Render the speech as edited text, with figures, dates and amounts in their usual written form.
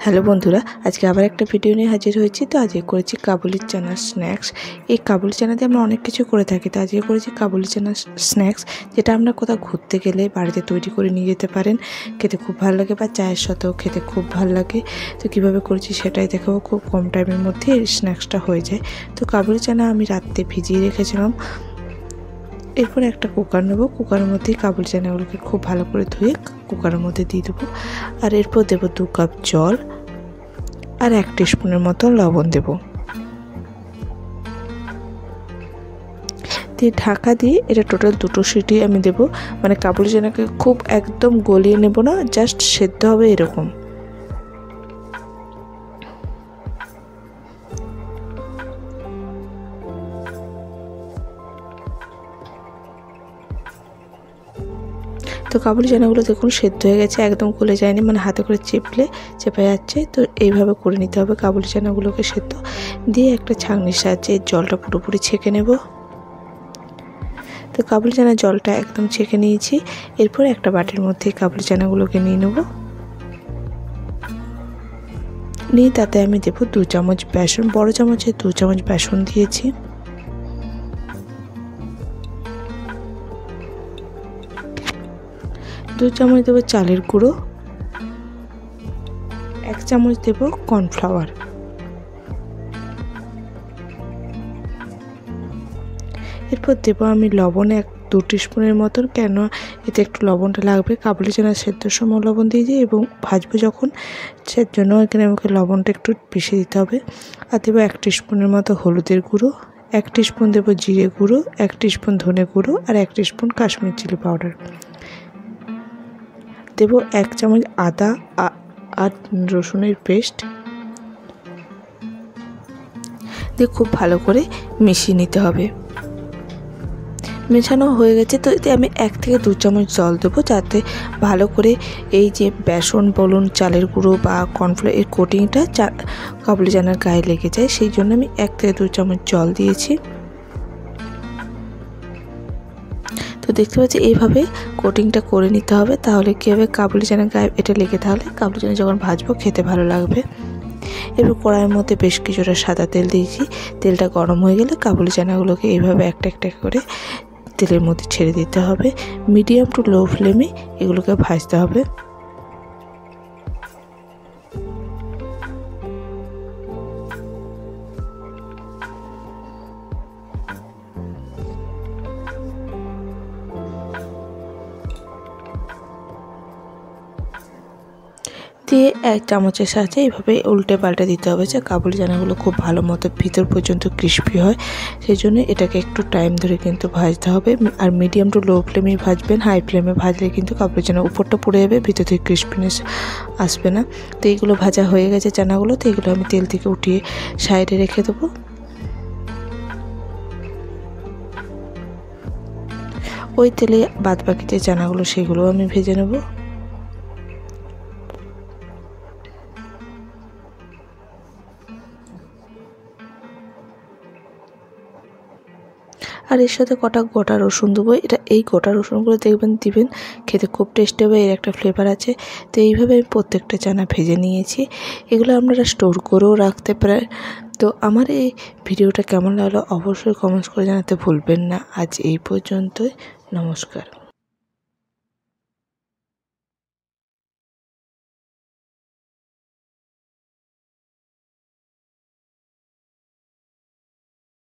Hello বন্ধুরা, আজকে আবার একটা ভিডিও নিয়ে হাজির হয়েছি। তো আজকে করেছি কাবুলি চানা স্ন্যাক্স। এই কাবুলি চানা দিয়ে আমরা অনেক কিছু করে থাকি। তো আজকে করেছি কাবুলি চানা স্ন্যাক্স, যেটা আমরা কোথাও ঘুরতে গেলে বাড়িতে তৈরি করে নিয়ে যেতে পারেন। খেতে খুব ভালো লাগে বা চায়ের সাথেও খেতে খুব ভালো লাগে। তো কীভাবে করেছি সেটাই দেখাবো। খুব কম টাইমের মধ্যে এই স্ন্যাক্সটা হয়ে যায়। তো কাবুলি চানা আমি রাত্রে ভিজিয়ে রেখেছিলাম। এরপর একটা কুকার নেবো। কুকারের মধ্যে কাবুলি চানাগুলোকে খুব ভালো করে ধুয়ে কুকারের মধ্যে দিয়ে দেবো। আর এরপর দেবো 2 কাপ জল আর 1 টিস্পুনের মতো লবণ দেব। দিয়ে ঢাকা দিয়ে এটা টোটাল 2টো সিটি আমি দেব। মানে কাবুলি চানাকে খুব একদম গলিয়ে নেব না, জাস্ট সেদ্ধ হবে এরকম। তো কাবুলি চানাগুলো দেখুন সেদ্ধ হয়ে গেছে, একদম গলে যায়নি, মানে হাতে করে চেপে যাচ্ছে। তো এইভাবে করে নিতে হবে কাবুলি চানাগুলোকে সেদ্ধ। দিয়ে একটা ছাঁকনির সাহায্যে জলটা পুরোপুরি ছেঁকে নেব। তো কাবুলি চানার জলটা একদম ছেঁকে নিয়েছি। এরপর একটা বাটির মধ্যে কাবুলি চানাগুলোকে নিয়ে নেব। নিয়ে তাতে আমি দেবো 2 চামচ বেসন। বড় চামচে 2 চামচ বেসন দিয়েছি। দু চামচ দেবো চালের গুঁড়ো, 1 চামচ দেবো কর্নফ্লাওয়ার। এরপর দেবো আমি লবণ 2 টিস্পুনের মতন, কেন এতে একটু লবণটা লাগবে। কাবুলি চানা সেদ্ধর সময় লবণ দিয়ে দিই এবং ভাজবো যখন, সের জন্য এখানে আমাকে লবণটা একটু বেশি দিতে হবে। আর দেবো 1 টিস্পুনের মতো হলুদের গুঁড়ো, 1 টিস্পুন দেবো জিরে গুঁড়ো, 1 টিস্পুন ধনে গুঁড়ো আর 1 টিস্পুন কাশ্মীর চিলি পাউডার। দেব 1 চামচ আদা আর রসুনের পেস্ট দিয়ে খুব ভালো করে মিশিয়ে নিতে হবে। মেশানো হয়ে গেছে। তো এতে আমি 1 থেকে 2 চামচ জল দেবো, যাতে ভালো করে এই যে বেসন বলুন, চালের গুঁড়ো বা কর্নফ্লাওয়ার এর কোটিংটা কাবুলি চানার গায়ে লেগে যায়। সেই জন্য আমি 1 থেকে 2 চামচ জল দিয়েছি। তো দেখতে পাচ্ছি এইভাবে কোটিংটা করে নিতে হবে, তাহলে কী হবে, কাবুলি চানার গায়ে এটা লেগে তাহলে কাবুলি চানা যখন ভাজবো খেতে ভালো লাগবে। এবার কড়াইয়ের মধ্যে বেশ কিছুটা সাদা তেল দিয়েছি। তেলটা গরম হয়ে গেলে কাবুলি চানাগুলোকে এইভাবে একটা একটা করে তেলের মধ্যে ছেড়ে দিতে হবে। মিডিয়াম টু লো ফ্লেমে এগুলোকে ভাজতে হবে। দিয়ে 1 চামচের সাহায্যে এইভাবে উল্টে পাল্টে দিতে হবে, যে কাবুলি চানাগুলো খুব ভালো মতো ভিতর পর্যন্ত ক্রিস্পি হয়। সেই জন্য এটাকে একটু টাইম ধরে কিন্তু ভাজতে হবে। আর মিডিয়াম টু লো ফ্লেমেই ভাজবেন। হাই ফ্লেমে ভাজলে কিন্তু কাবুলি চানা উপরটা পুড়ে যাবে, ভিতর থেকে ক্রিস্পিনেস আসবে না। তো এইগুলো ভাজা হয়ে গেছে চানাগুলো। তো এগুলো আমি তেল থেকে উঠিয়ে সাইডে রেখে দেবো। ওই তেলে বাদ বাকি যে চানাগুলো সেগুলো আমি ভেজে নেব। আর এর সাথে কটা গোটা রসুন দেবো। এই গোটা রসুনগুলো দিবেন, খেতে খুব টেস্টি হবে, এর একটা ফ্লেভার আছে। তো এইভাবে আমি প্রত্যেকটা চানা ভেজে নিয়েছি। এগুলো আপনারা স্টোর করেও রাখতে পারেন। তো আমার এই ভিডিওটা কেমন লাগলো অবশ্যই কমেন্টস করে জানাতে ভুলবেন না। আজ এই পর্যন্তই, নমস্কার।